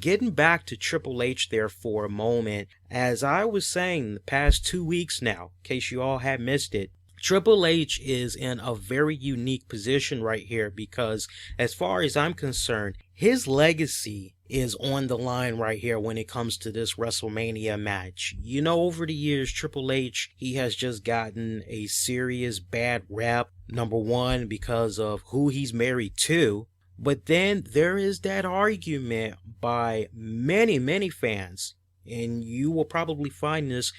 getting back to Triple H there for a moment, as I was saying the past 2 weeks now, in case you all had missed it, Triple H is in a very unique position right here because as far as I'm concerned, his legacy is on the line right here when it comes to this WrestleMania match. You know, over the years, Triple H, he has just gotten a serious bad rap. Number one, because of who he's married to. But then there is that argument by many fans, and you will probably find this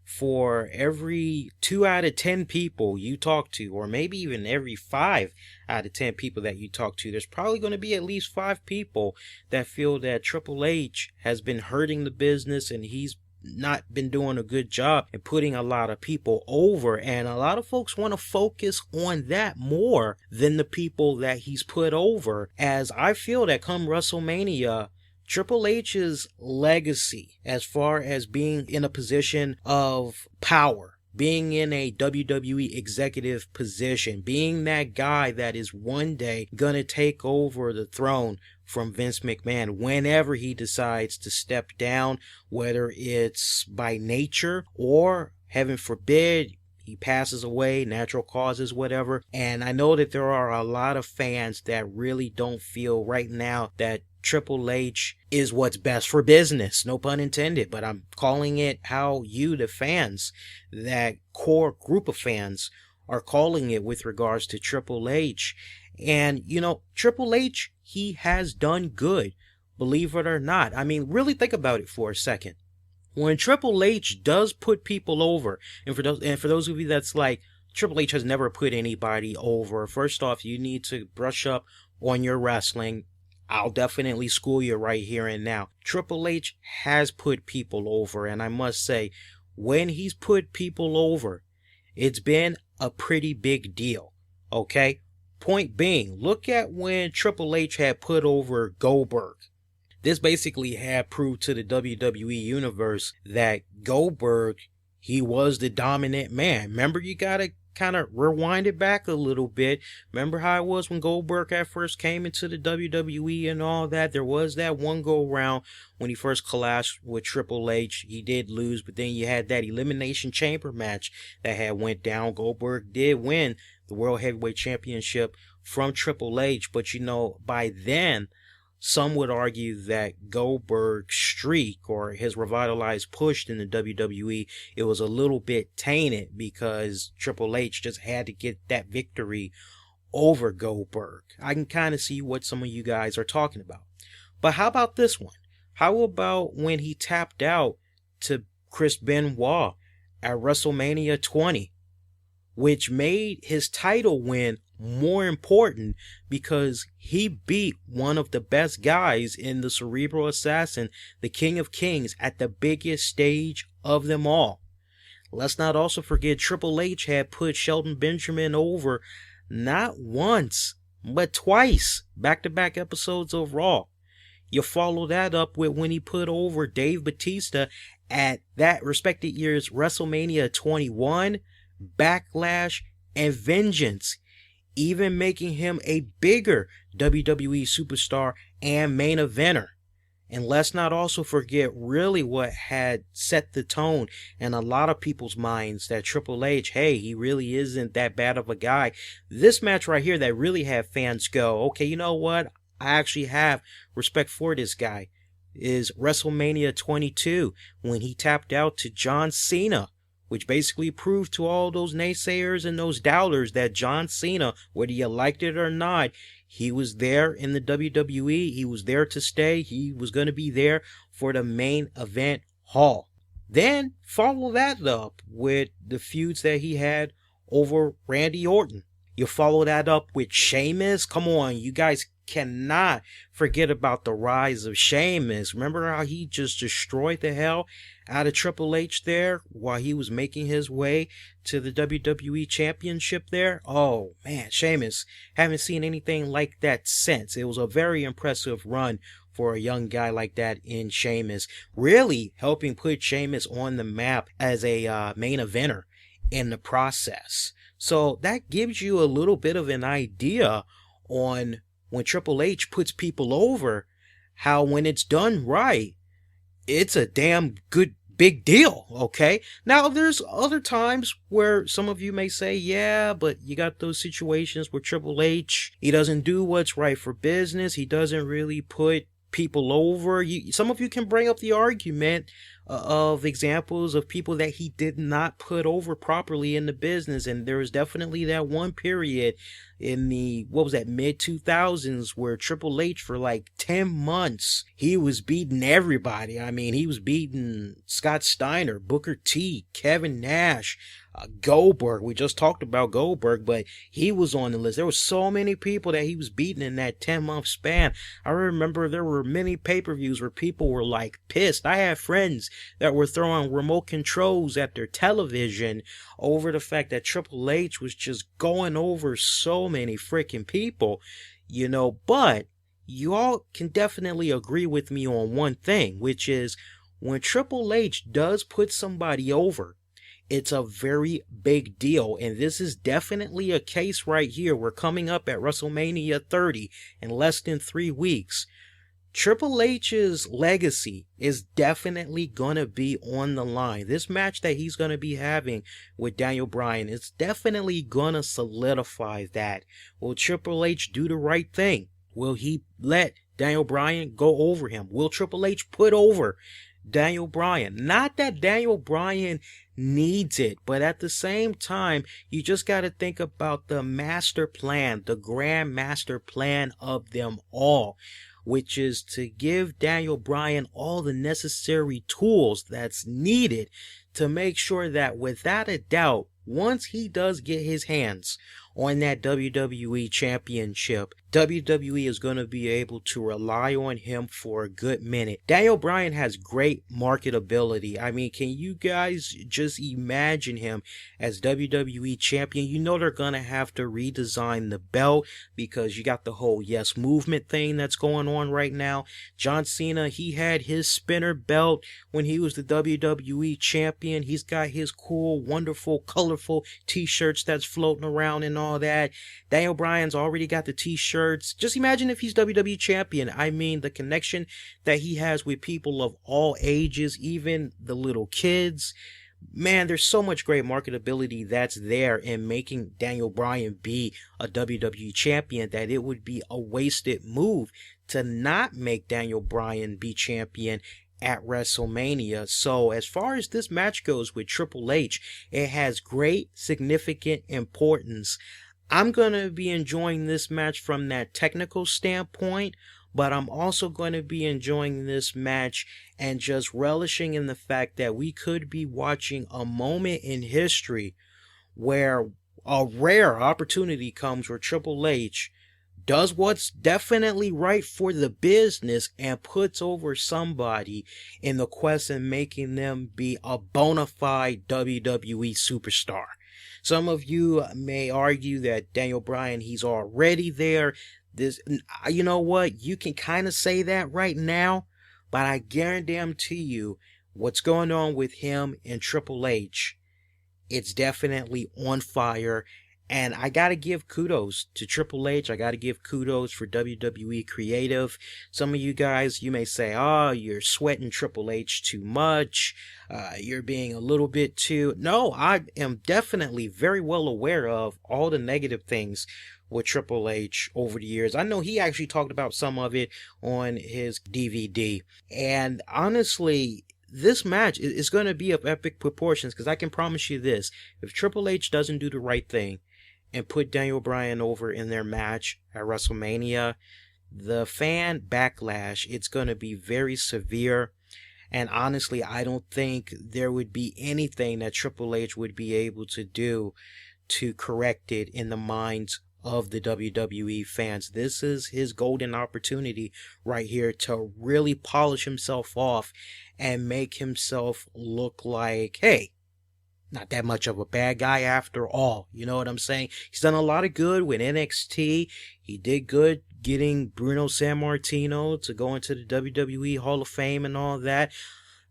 for every 2 out of 10 people you talk to, or maybe even every 5 out of 10 people that you talk to, there's probably going to be at least 5 people that feel that Triple H has been hurting the business and he's not been doing a good job and putting a lot of people over. And a lot of folks want to focus on that more than the people that he's put over, as I feel that come WrestleMania, Triple H's legacy as far as being in a position of power, being in a WWE executive position, being that guy that is one day gonna take over the throne from Vince McMahon whenever he decides to step down, whether it's by nature or, heaven forbid, he passes away, natural causes, whatever. And I know that there are a lot of fans that really don't feel right now that Triple H is what's best for business, no pun intended, but I'm calling it how you, the fans, that core group of fans, are calling it with regards to Triple H. And, you know, Triple H, he has done good, believe it or not. I mean, really think about it for a second. When Triple H does put people over, and for those of you that's like, Triple H has never put anybody over, first off, you need to brush up on your wrestling. I'll definitely school you right here and now. Triple H has put people over, and I must say, when he's put people over, it's been a pretty big deal, okay? Point being, look at when Triple H had put over Goldberg. This basically had proved to the WWE universe that Goldberg, he was the dominant man. Remember, you gotta kind of rewind it back a little bit. Remember how it was when Goldberg at first came into the WWE and all that? There was that one go round when he first clashed with Triple H. He did lose, but then you had that Elimination Chamber match that had went down. Goldberg did win the World Heavyweight Championship from Triple H, but you know, by then, some would argue that Goldberg's streak or his revitalized push in the WWE, it was a little bit tainted because Triple H just had to get that victory over Goldberg. I can kind of see what some of you guys are talking about. But how about this one? How about when he tapped out to Chris Benoit at WrestleMania 20, which made his title win more important because he beat one of the best guys in the Cerebral Assassin, the King of Kings, at the biggest stage of them all. Let's not also forget Triple H had put Shelton Benjamin over not once, but twice, back-to-back episodes of Raw. You follow that up with when he put over Dave Bautista at that respected year's WrestleMania 21, Backlash, and Vengeance, even making him a bigger WWE superstar and main eventer. And let's not also forget really what had set the tone in a lot of people's minds, that Triple H, hey, he really isn't that bad of a guy. This match right here that really had fans go, okay, you know what? I actually have respect for this guy, is WrestleMania 22 when he tapped out to John Cena, which basically proved to all those naysayers and those doubters that John Cena, whether you liked it or not, he was there in the WWE. He was there to stay. He was going to be there for the main event haul. Then follow that up with the feuds that he had over Randy Orton. You follow that up with Sheamus. Come on, you guys cannot forget about the rise of Sheamus. Remember how he just destroyed the hell out of Triple H there while he was making his way to the WWE Championship there? Oh man, Sheamus, haven't seen anything like that since. It was a very impressive run for a young guy like that in Sheamus, really helping put Sheamus on the map as a main eventer in the process. So that gives you a little bit of an idea on when Triple H puts people over, how when it's done right, it's a damn good big deal, okay? Now, there's other times where some of you may say, yeah, but you got those situations where Triple H, he doesn't do what's right for business. He doesn't really put people over. Some of you can bring up the argument of examples of people that he did not put over properly in the business, and there was definitely that one period in the mid 2000s where Triple H for like 10 months he was beating everybody. I mean, he was beating Scott Steiner, Booker T, Kevin Nash, Goldberg. We just talked about Goldberg, but he was on the list. There were so many people that he was beating in that 10-month span. I remember there were many pay-per-views where people were like pissed. I had friends that were throwing remote controls at their television over the fact that Triple H was just going over so many freaking people, but you all can definitely agree with me on one thing, which is when Triple H does put somebody over, it's a very big deal, and this is definitely a case right here. We're coming up at WrestleMania 30 in less than 3 weeks. Triple H's legacy is definitely going to be on the line. This match that he's going to be having with Daniel Bryan is definitely going to solidify that. Will Triple H do the right thing? Will he let Daniel Bryan go over him? Will Triple H put over Daniel Bryan? Not that Daniel Bryan needs it, but at the same time, you just got to think about the master plan, the grand master plan of them all, which is to give Daniel Bryan all the necessary tools that's needed to make sure that without a doubt, once he does get his hands on that WWE Championship, WWE is going to be able to rely on him for a good minute. Daniel Bryan has great marketability. I mean, can you guys just imagine him as WWE Champion? You know they're going to have to redesign the belt because you got the whole Yes Movement thing that's going on right now. John Cena, he had his spinner belt when he was the WWE Champion. He's got his cool, wonderful, colorful t-shirts that's floating around and all that. Daniel Bryan's already got the t-shirts. Just imagine if he's WWE Champion. I mean, the connection that he has with people of all ages, even the little kids. Man, there's so much great marketability that's there in making Daniel Bryan be a WWE Champion that it would be a wasted move to not make Daniel Bryan be champion at WrestleMania. So as far as this match goes with Triple H, it has great significant importance. I'm going to be enjoying this match from that technical standpoint, but I'm also going to be enjoying this match and just relishing in the fact that we could be watching a moment in history where a rare opportunity comes where Triple H does what's definitely right for the business and puts over somebody in the quest of making them be a bona fide WWE superstar. Some of you may argue that Daniel Bryan, he's already there. You know what? You can kind of say that right now, but I guarantee you what's going on with him and Triple H, it's definitely on fire. And I got to give kudos to Triple H. I got to give kudos for WWE Creative. Some of you guys, you may say, oh, you're sweating Triple H too much. You're being a little bit too... No, I am definitely very well aware of all the negative things with Triple H over the years. I know he actually talked about some of it on his DVD. And honestly, this match is going to be of epic proportions because I can promise you this. If Triple H doesn't do the right thing and put Daniel Bryan over in their match at WrestleMania, the fan backlash, it's going to be very severe. And honestly, I don't think there would be anything that Triple H would be able to do to correct it in the minds of the WWE fans. This is his golden opportunity right here to really polish himself off and make himself look like, hey, not that much of a bad guy after all. You know what I'm saying? He's done a lot of good with NXT. He did good getting Bruno Sammartino to go into the WWE Hall of Fame and all that.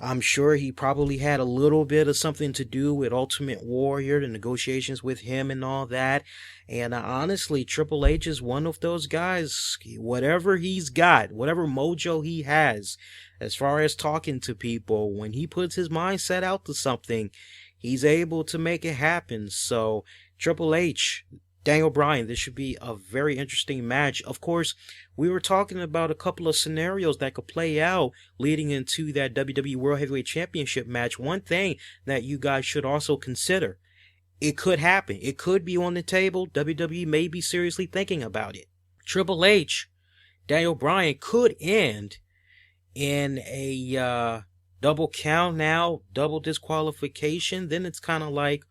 I'm sure he probably had a little bit of something to do with Ultimate Warrior, the negotiations with him and all that. And honestly, Triple H is one of those guys, whatever he's got, whatever mojo he has, as far as talking to people, when he puts his mindset out to something, he's able to make it happen. So, Triple H, Daniel Bryan, this should be a very interesting match. Of course, we were talking about a couple of scenarios that could play out leading into that WWE World Heavyweight Championship match. One thing that you guys should also consider, it could happen. It could be on the table. WWE may be seriously thinking about it. Triple H, Daniel Bryan could end in a double count now, double disqualification. Then it's kind of like,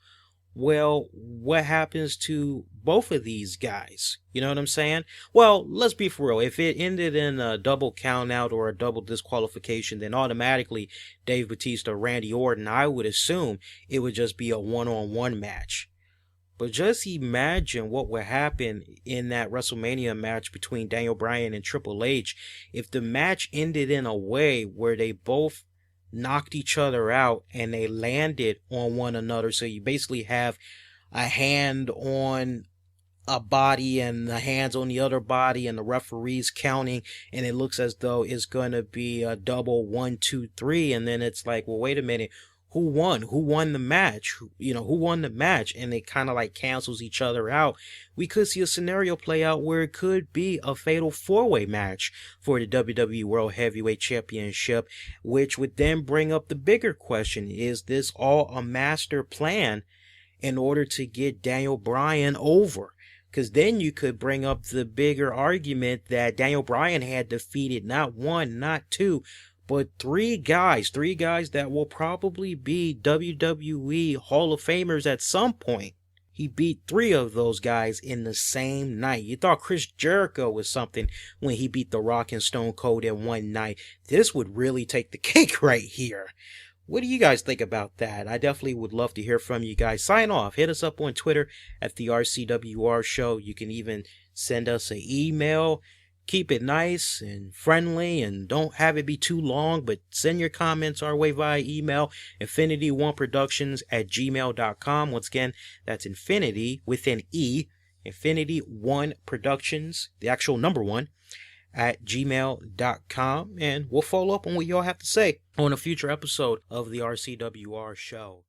well, what happens to both of these guys? You know what I'm saying? Well, let's be for real. If it ended in a double count out or a double disqualification, then automatically Dave Bautista, Randy Orton, I would assume it would just be a one-on-one match. But just imagine what would happen in that WrestleMania match between Daniel Bryan and Triple H if the match ended in a way where they both knocked each other out and they landed on one another. So you basically have a hand on a body and the hands on the other body and the referees counting, and it looks as though it's going to be a double 1, 2, 3. And then it's like, well, wait a minute. Who won the match? Who won the match? And it kind of like cancels each other out. We could see a scenario play out where it could be a fatal 4-way match for the WWE World Heavyweight Championship, which would then bring up the bigger question. Is this all a master plan in order to get Daniel Bryan over? Because then you could bring up the bigger argument that Daniel Bryan had defeated not one, not two, but three guys that will probably be WWE Hall of Famers at some point. He beat 3 of those guys in the same night. You thought Chris Jericho was something when he beat The Rock and Stone Cold in one night. This would really take the cake right here. What do you guys think about that? I definitely would love to hear from you guys. Sign off. Hit us up on Twitter at the RCWR Show. You can even send us an email. Keep it nice and friendly and don't have it be too long, but send your comments our way via email, infinity1productions@gmail.com. Once again, that's infinity with an E, infinity1productions, the actual number 1, at gmail.com. And we'll follow up on what y'all have to say on a future episode of the RCWR Show.